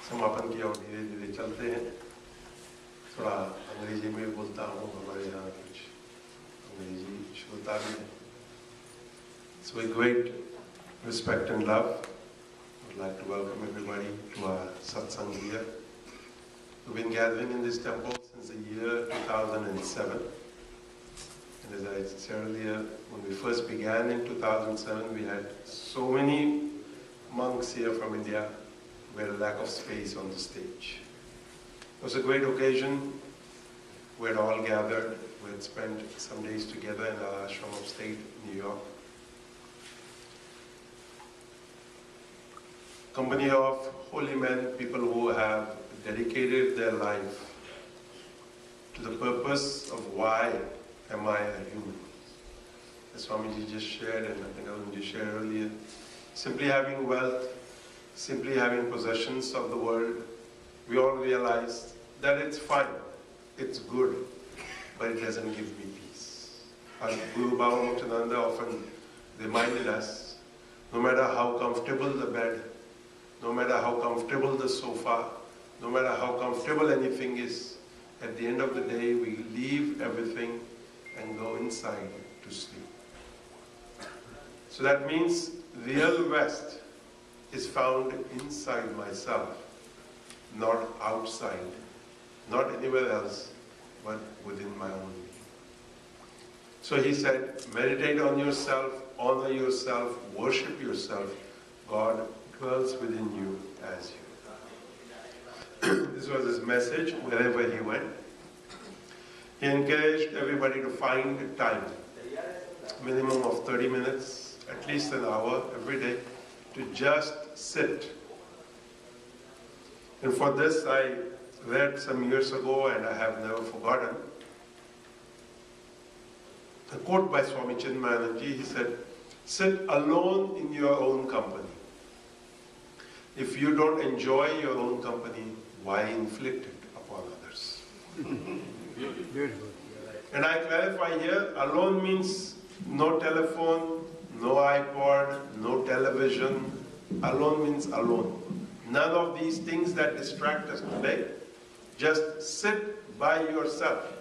समापन की ओर धीरे धीरे चलते हैं। थोड़ा अंग्रेजी में बोलता हूँ, हमारे यहाँ कुछ अंग्रेजी श्रोता भी हैं। So with great respect and love, I would like to welcome everybody to our satsang here. We've been gathering in this temple since the year 2007. And as I said earlier, when we first began in 2007, we had so many monks here from India. We had a lack of space on the stage. It was a great occasion. We had all gathered. We had spent some days together in our ashram upstate, New York. Company of holy men, people who have dedicated their life to the purpose of why am I a human. As Swamiji just shared, and I think Arun just shared earlier, simply having wealth, simply having possessions of the world, we all realize that it's fine, it's good, but it doesn't give me peace. As Guru Baba Muktananda often reminded us, no matter how comfortable the bed, no matter how comfortable the sofa, no matter how comfortable anything is, at the end of the day we leave everything and go inside to sleep. So that means real rest is found inside myself, not outside, not anywhere else, but within my own being. So he said, meditate on yourself, honor yourself, worship yourself. God dwells within you as you. This was his message wherever he went. He encouraged everybody to find time, minimum of 30 minutes, at least an hour every day, to just sit. And for this I read some years ago, and I have never forgotten, a quote by Swami Chinmayananji. He said, sit alone in your own company. If you don't enjoy your own company, why inflict it upon others? Beautiful. And I clarify here, alone means no telephone, no iPod, no television. Alone means alone. None of these things that distract us today. Just sit by yourself.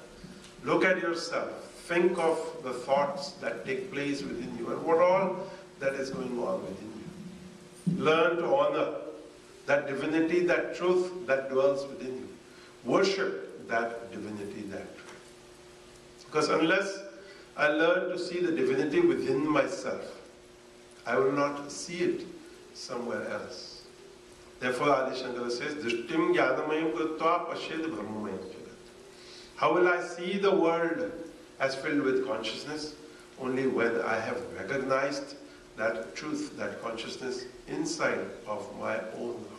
Look at yourself. Think of the thoughts that take place within you and what all that is going on within you. Learn to honor that divinity, that truth that dwells within you. Worship that divinity, that truth. Because unless I learn to see the divinity within myself, I will not see it somewhere else. Therefore, Adi Shankara says, Drishtim Jnanamayam Kritva Pashyed Brahmamayam Jagat. How will I see the world as filled with consciousness? Only when I have recognized that truth, that consciousness inside of my own heart.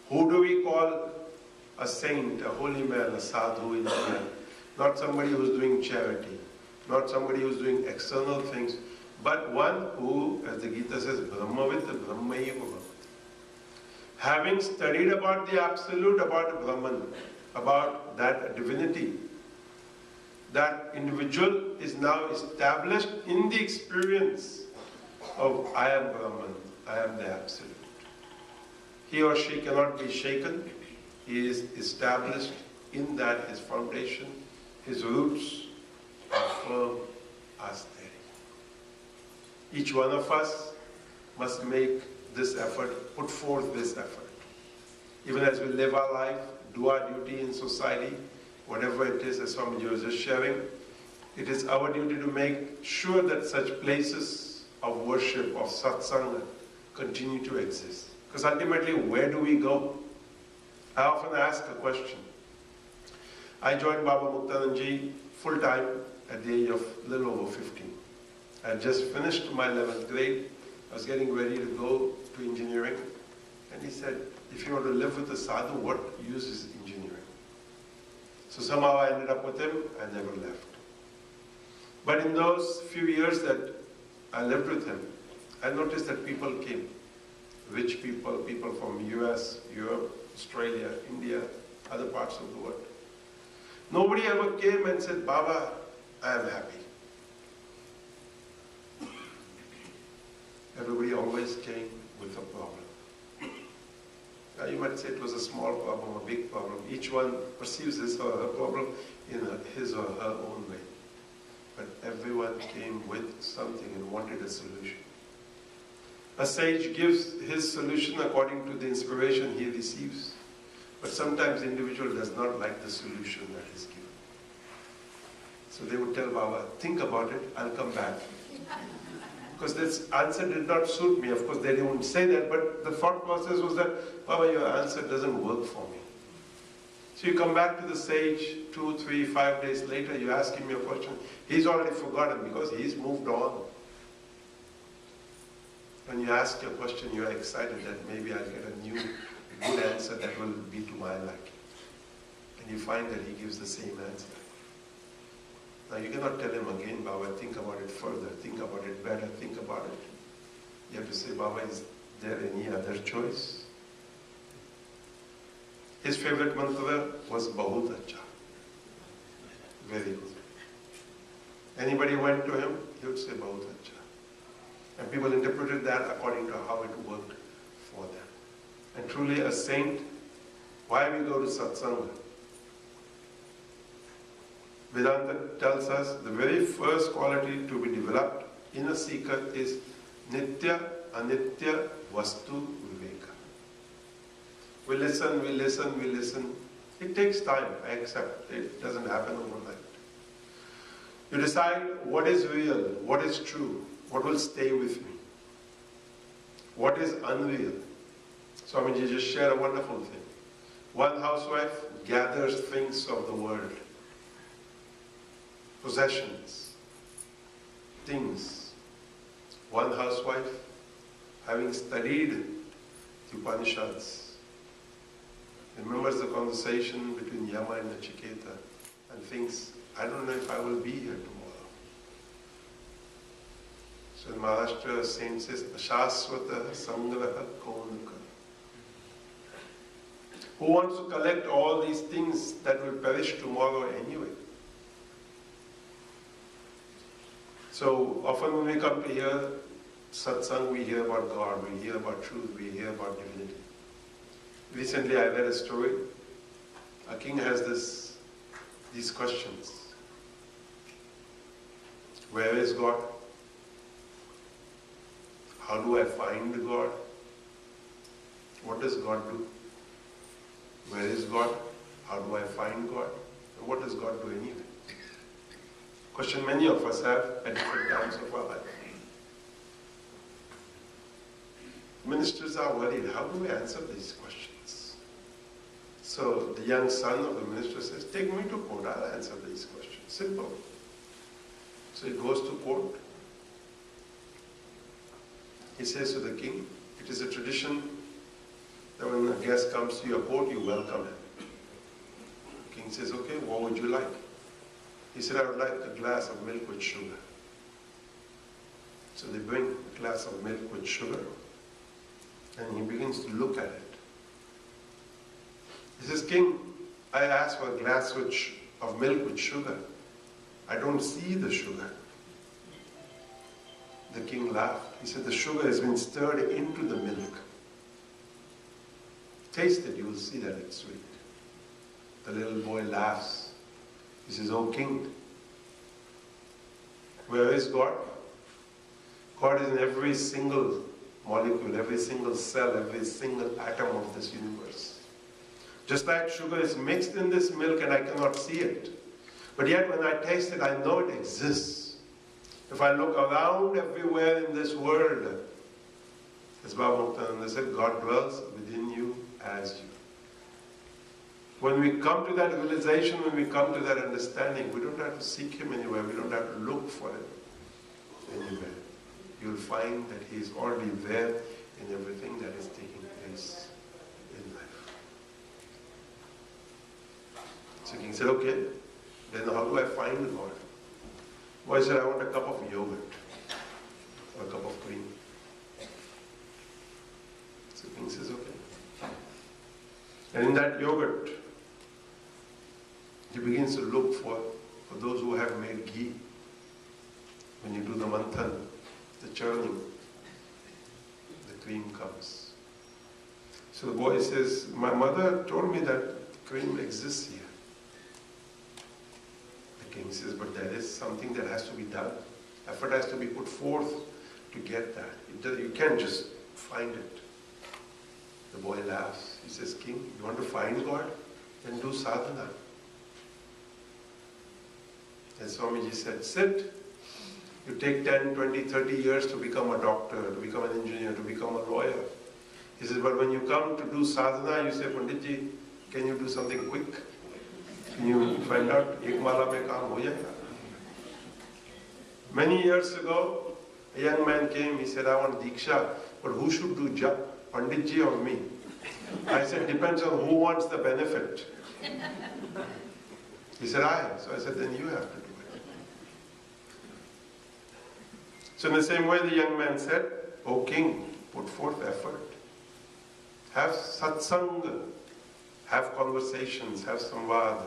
Who do we call a saint, a holy man, a sadhu in India? Not somebody who's doing charity, not somebody who's doing external things, but one who, as the Gita says, Brahmavit Brahmaiva Bhavat. Having studied about the Absolute, about Brahman, about that divinity, that individual is now established in the experience of I am Brahman, I am the Absolute. He or she cannot be shaken. He is established in that. His foundation, his roots are firm, are steady. Each one of us must make this effort, put forth this effort. Even as we live our life, do our duty in society, whatever it is, as Swamiji was just sharing, it is our duty to make sure that such places of worship, of satsanga, continue to exist. Because ultimately, where do we go? I often ask a question. I joined Baba Muktanandaji full-time at the age of a little over 15. I had just finished my 11th grade. I was getting ready to go to engineering. And he said, if you want to live with a sadhu, what use is engineering? So somehow I ended up with him. I never left. But in those few years that I lived with him, I noticed that people came. Rich people, people from US, Europe, Australia, India, other parts of the world. Nobody ever came and said, Baba, I am happy. Everybody always came with a problem. You might say it was a small problem, a big problem. Each one perceives his or her problem in his or her own way. But everyone came with something and wanted a solution. A sage gives his solution according to the inspiration he receives. But sometimes the individual does not like the solution that is given. So they would tell Baba, think about it, I'll come back. Because this answer did not suit me. Of course, they didn't say that, but the thought process was that, Baba, your answer doesn't work for me. So you come back to the sage 2, 3, 5 days later, you ask him your question. He's already forgotten because he's moved on. When you ask your question, you're excited that maybe I'll get a new good answer that will be to my liking. And you find that he gives the same answer. Now you cannot tell him again, Baba, think about it further, think about it better, think about it. You have to say, Baba, is there any other choice? His favorite mantra was Bahut Acha. Very good. Anybody went to him, he would say Bahut Acha. And people interpreted that according to how it worked for them. And truly a saint, why we go to satsanga? Vedanta tells us the very first quality to be developed in a seeker is Nitya Anitya Vastu Viveka. We listen, we listen, we listen. It takes time, I accept. It doesn't happen overnight. You decide what is real, what is true, what will stay with me, what is unreal. Swamiji just shared a wonderful thing. One housewife gathers things of the world, possessions, things. One housewife, having studied the Upanishads, remembers the conversation between Yama and Nachiketa and thinks, I don't know if I will be here tomorrow. So in Maharashtra, a saint says, Ashaswata Sangraha Konaka. Who wants to collect all these things that will perish tomorrow anyway? So often when we come to hear satsang, we hear about God, we hear about truth, we hear about divinity. Recently I read a story. A king has these questions. Where is God? How do I find God? What does God do? Where is God? How do I find God? And what does God do anyway? Question many of us have at different times of our life. Ministers are worried, how do we answer these questions? So the young son of the minister says, take me to court, I'll answer these questions. Simple. So he goes to court. He says to the king, it is a tradition that when a guest comes to your court, you welcome him. The king says, okay, what would you like? He said, I would like a glass of milk with sugar. So they bring a glass of milk with sugar, and he begins to look at it. He says, King, I asked for a glass of milk with sugar. I don't see the sugar. The king laughed. He said, the sugar has been stirred into the milk. Taste it, you will see that it's sweet. The little boy laughs. He says, oh king, where is God? God is in every single molecule, every single cell, every single atom of this universe. Just like sugar is mixed in this milk and I cannot see it. But yet when I taste it, I know it exists. If I look around everywhere in this world, as Baba Muktananda said, God dwells within you as you. When we come to that realization, when we come to that understanding, we don't have to seek Him anywhere, we don't have to look for Him anywhere. You'll find that He is already there in everything that is taking place in life. So King said, okay, then how do I find God? Boy said, I want a cup of yogurt or a cup of cream. So King says, okay. And in that yogurt, he begins to look for those who have made ghee. When you do the manthan, the churning, the cream comes. So the boy says, my mother told me that cream exists here. The king says, but there is something that has to be done. Effort has to be put forth to get that. You can't just find it. The boy laughs. He says, King, you want to find God? Then do sadhana. And Swamiji said, sit. You take 10, 20, 30 years to become a doctor, to become an engineer, to become a lawyer. He says, but when you come to do sadhana, you say, Panditji, can you do something quick? Can you find out, ek mala mein kaam ho jayega? Many years ago, a young man came, he said, I want Diksha, but who should do jap, Panditji or me? I said, depends on who wants the benefit. He said, I. So I said, then you have to do it. So in the same way, the young man said, O king, put forth effort. Have satsang, have conversations, have samvad.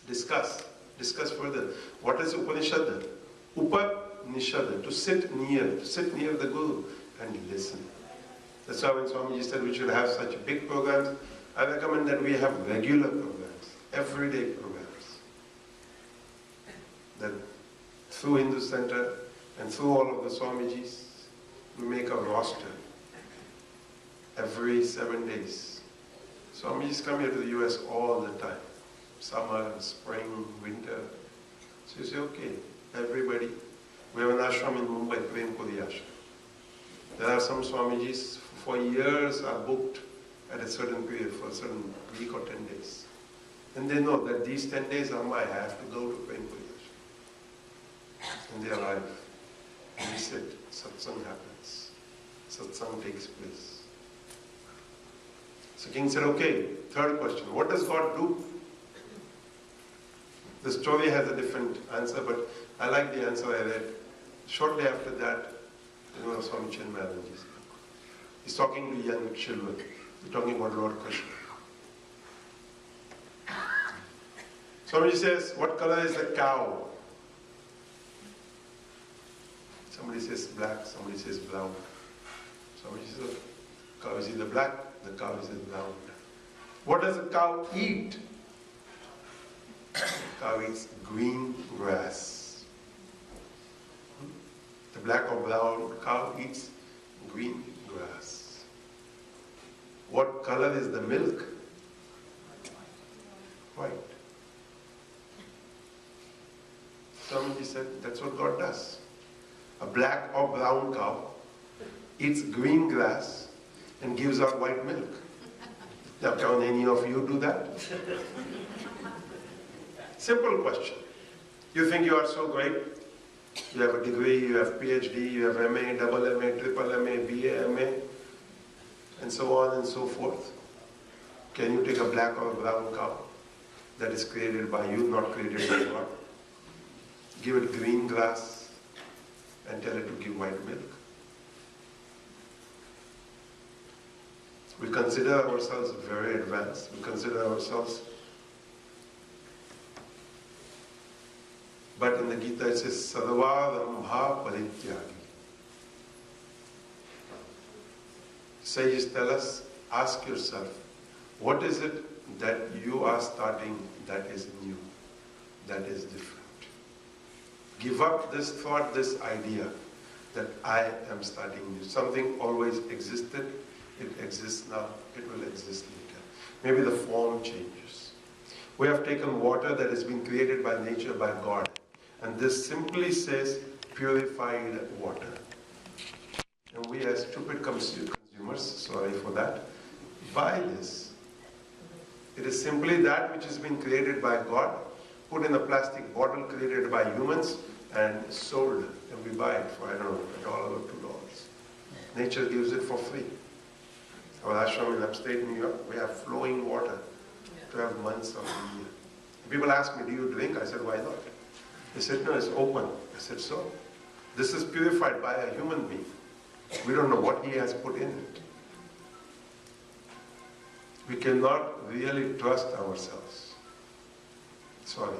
Discuss further. What is Upanishad? Upanishad, to sit near the Guru and listen. That's why when Swamiji said we should have such big programs, I recommend that we have regular programs, everyday programs. That through Hindu Center and through all of the Swamijis, we make a roster every 7 days. Swamijis come here to the US all the time. Summer, spring, winter. So you say, okay, everybody. We have an ashram in Mumbai, Premkodi ashram. There are some Swamijis for years are booked at a certain period, for a certain week or 10 days. And they know that these 10 days are I have to go to Premkodi ashram. And they arrive. And we sit, satsang happens. Satsang takes place. So King said, okay, third question, what does God do? The story has a different answer, but I like the answer I read. Shortly after that, Swami Chinmayaji. He's talking to young children. He's talking about Lord Krishna. Swamiji says, what color is the cow? Somebody says black, somebody says brown. Somebody says the cow is either black, the cow is either brown. What does the cow eat? The cow eats green grass. The black or brown cow eats green grass. What color is the milk? White. Somebody said that's what God does. A black or brown cow eats green grass and gives out white milk. Now, can any of you do that? Simple question. You think you are so great? You have a degree, you have PhD, you have MA, double MA, triple MA, BA, MA, and so on and so forth. Can you take a black or a brown cow that is created by you, not created by God? Give it green grass and tell it to give white milk? We consider ourselves very advanced. We consider ourselves. But in the Gita it says, Sarvadambha Parityagi. Sages tell us, ask yourself, what is it that you are starting that is new, that is different? Give up this thought, this idea that I am starting new. Something always existed, it exists now, it will exist later. Maybe the form changes. We have taken water that has been created by nature, by God. And this simply says purified water. And we as stupid consumers, sorry for that, buy this. It is simply that which has been created by God, put in a plastic bottle created by humans and sold. And we buy it for, I don't know, $1 or $2. Nature gives it for free. Our ashram in upstate New York, we have flowing water 12 months of the year. People ask me, do you drink? I said, why not? They said, no, it's open. I said, so? This is purified by a human being. We don't know what he has put in it. We cannot really trust ourselves. Sorry.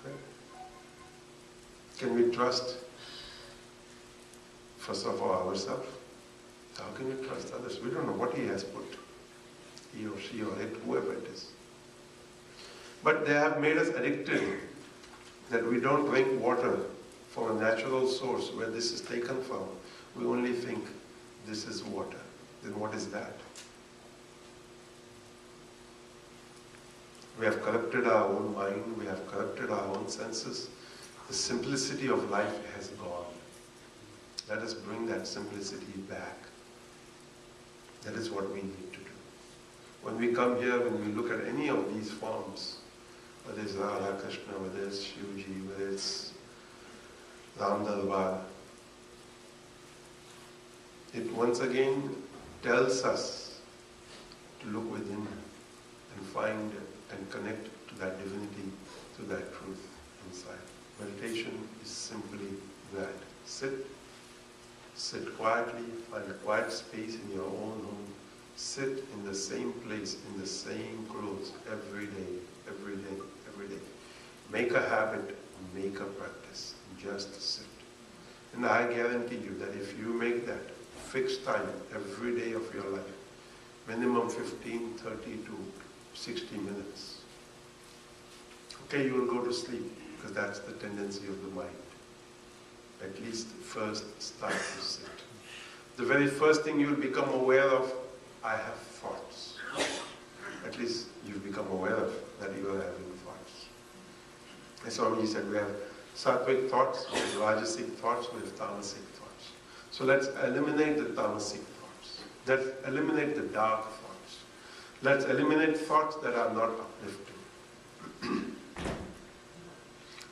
Okay? Can we trust, first of all, ourselves? How can we trust others? We don't know what he has put. he or she or it, whoever it is. But they have made us addicted that we don't drink water from a natural source where this is taken from. We only think this is water. Then what is that? We have corrupted our own mind, we have corrupted our own senses. The simplicity of life has gone. Let us bring that simplicity back. That is what we need to do. When we come here, when we look at any of these forms, whether it's Radha Krishna, whether it's Shivji, whether it's Ram Darbar, it once again tells us to look within and find and connect to that divinity, to that truth inside. Meditation is simply that. Sit quietly, find a quiet space in your own home. Sit in the same place, in the same clothes, every day, every day, every day. Make a habit, make a practice. Just sit. And I guarantee you that if you make that fixed time every day of your life, minimum 15, 30 to 60 minutes, okay, you will go to sleep because that's the tendency of the mind. At least first start to sit. The very first thing you will become aware of, I have thoughts. At least you've become aware of that you are having thoughts. And Swamiji said we have sattvic thoughts, we have rajasic thoughts, we have tamasic thoughts. So let's eliminate the tamasic thoughts. Let's eliminate the dark thoughts. Let's eliminate thoughts that are not uplifting.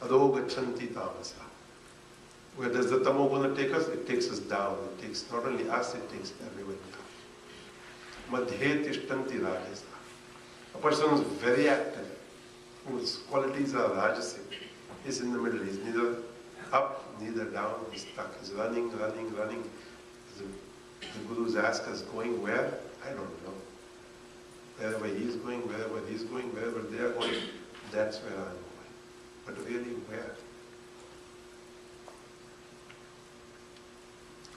Ado gachanti tamasa. Where does the tamo guna take us? It takes us down. It takes not only us, it takes everyone down. Madhye tishtanti rajasa. A person who is very active, whose qualities are rajasic, is in the middle. He's neither up, neither down. He's stuck. He's running. The Gurus ask us, going where? I don't know. Wherever he's going, wherever he's going, wherever they are going, that's where I'm going. But really, where?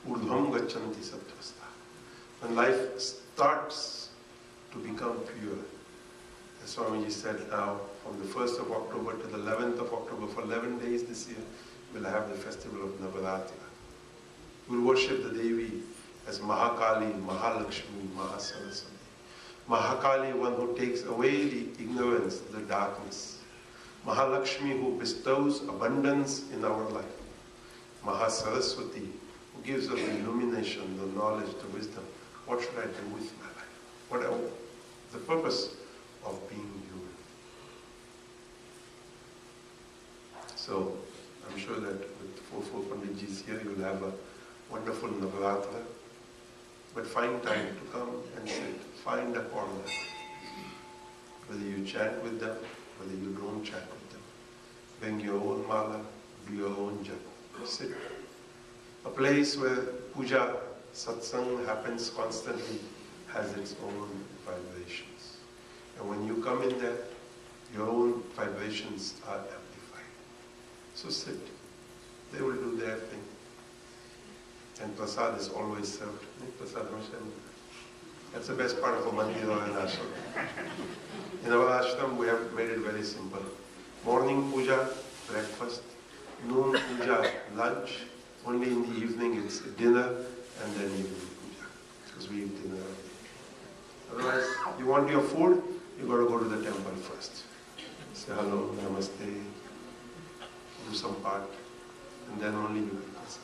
Urdhvam gachanti sattvastha. When life starts to become pure, as Swamiji said now, from the 1st of October to the 11th of October, for 11 days this year, we'll have the festival of Navaratri. We'll worship the Devi as Mahakali, Mahalakshmi, Mahasaraswati. Mahakali, one who takes away the ignorance, the darkness. Mahalakshmi, who bestows abundance in our life. Mahasaraswati, who gives us the illumination, the knowledge, the wisdom. What should I do with my life? Whatever. The purpose of being human. So, I'm sure that with 4 Panditjis here, you'll have a wonderful Navaratra. But find time to come and sit. Find a corner. Whether you chant with them, whether you don't chant with them. Bring your own mala, do your own japa. Sit. A place where puja, satsang happens constantly has its own vibrations. And when you come in there, your own vibrations are amplified. So sit. They will do their thing. And prasad is always served. Prasad, that's the best part of a mandir or an ashram. In our ashram, we have made it very simple. Morning puja, breakfast. Noon puja, lunch. Only in the evening it's dinner and then evening puja. Because we eat dinner every day. Otherwise, you want your food, you got to go to the temple first. Say hello, namaste, do some part, and then only you get prasad.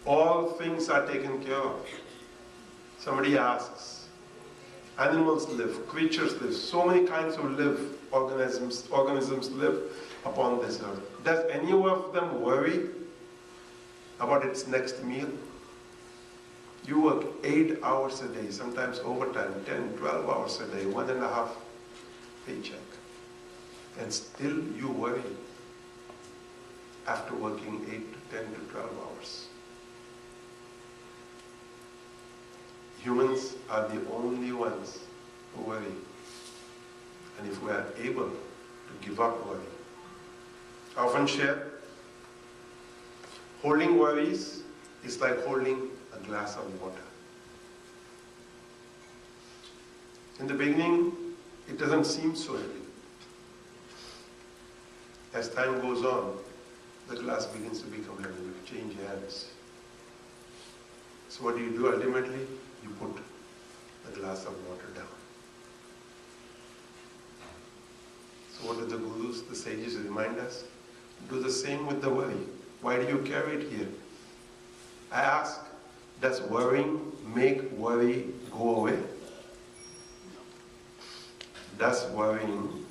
All things are taken care of. Somebody asks, animals live, creatures live, so many kinds of organisms live upon this earth. Does any of them worry about its next meal? You work 8 hours a day, sometimes overtime, 10, 12 hours a day, 1.5 paycheck. And still you worry after working 8 to 10 to 12 hours. Humans are the only ones who worry. And if we are able to give up worry, I often share, holding worries is like holding a glass of water. In the beginning, it doesn't seem so heavy. As time goes on, the glass begins to become heavy. You change hands. So what do? Ultimately, you put the glass of water down. So what do the gurus, the sages remind us? Do the same with the worry. Why do you carry it here? I ask, does worrying make worry go away? Does worrying,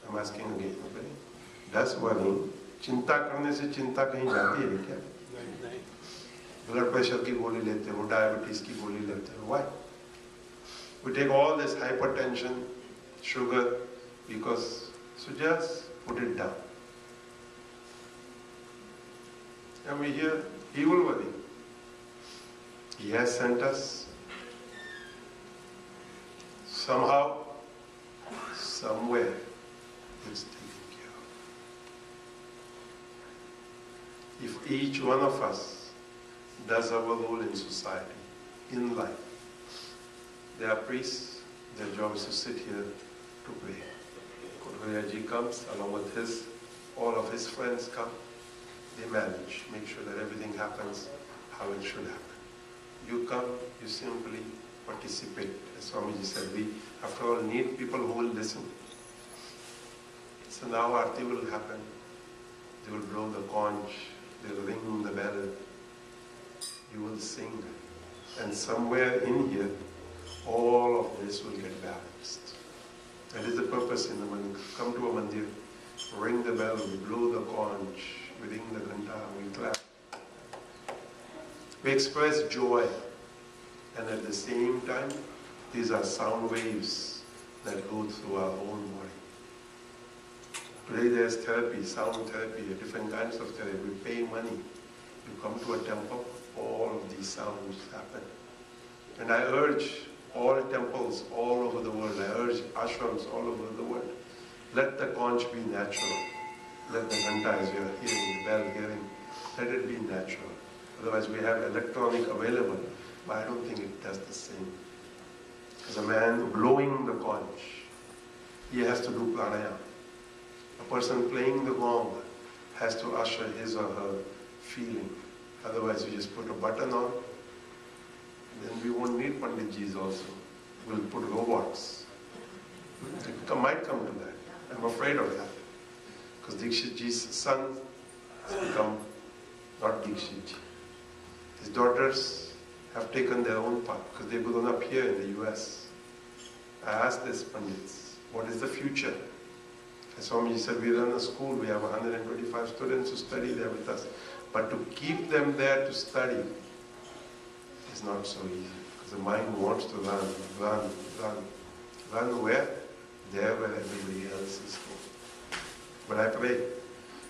I'm asking again, okay? Does worrying, चिंता करने से चिंता कहीं जाती है क्या? Blood pressure की गोली लेते हो, डायबिटीज की गोली लेते हो. Why? We take all this hypertension, sugar, because, so just put it down. And we hear, he will worry. He has sent us. Somehow, somewhere, it's taken care of. If each one of us does our role in society, in life, there are priests, their job is to sit here to pray. Kodhoyaji comes along with all of his friends come. They manage, make sure that everything happens how it should happen. You come, you simply participate. As Swamiji said, we, after all, need people who will listen. So now Aarti will happen. They will blow the conch, they will ring the bell. You will sing. And somewhere in here, all of this will get balanced. That is the purpose in the mandir. Come to a mandir, ring the bell, we blow the conch, we ring the ghanta, we clap. We express joy, and at the same time, these are sound waves that go through our own body. Today there's therapy, sound therapy, different kinds of therapy. We pay money. You come to a temple, all of these sounds happen. And I urge all temples all over the world, I urge ashrams all over the world, let the conch be natural. Let the ghanta, as you're hearing, the bell hearing, let it be natural. Otherwise we have electronic available, but I don't think it does the same. As a man blowing the conch, he has to do pranayama. A person playing the gong has to usher his or her feeling. Otherwise you just put a button on, then we won't need Panditjis also. We'll put robots. It might come to that. I'm afraid of that. Because Dikshitji's son has become not Dikshitji. His daughters have taken their own path because they've grown up here in the US. I asked this Pandits, what is the future? As Swamiji said, we run a school, we have 125 students who study there with us. But to keep them there to study is not so easy. Because the mind wants to run. Run where? There where everybody else is going. But I pray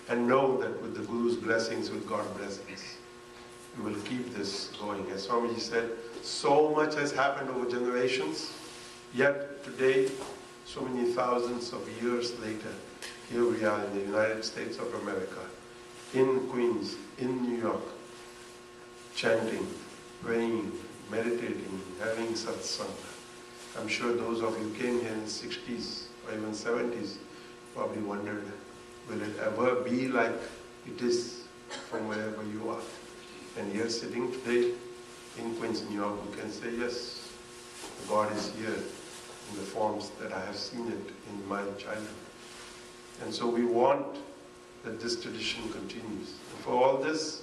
and know that with the Guru's blessings, with God's blessings, we will keep this going. As Swamiji said, so much has happened over generations, yet today, so many thousands of years later, here we are in the United States of America, in Queens, in New York, chanting, praying, meditating, having satsang. I'm sure those of you came here in the 60s or even 70s probably wondered, will it ever be like it is from wherever you are? And here sitting today in Queens, New York, we can say, yes, God is here in the forms that I have seen it in my childhood. And so we want that this tradition continues. And for all this,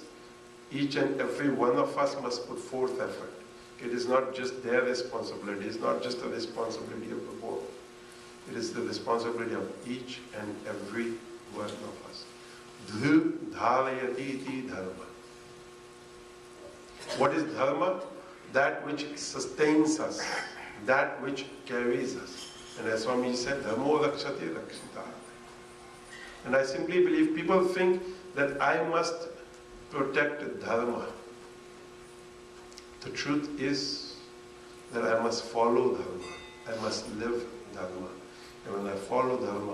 each and every one of us must put forth effort. It is not just their responsibility, it's not just the responsibility of the board. It is the responsibility of each and every one of us. Dhru dharayati iti dharma. What is dharma? That which sustains us, that which carries us. And as Swami said, dharmo rakshati rakshita. And I simply believe people think that I must protect dharma. The truth is that I must follow dharma. I must live dharma. And when I follow dharma,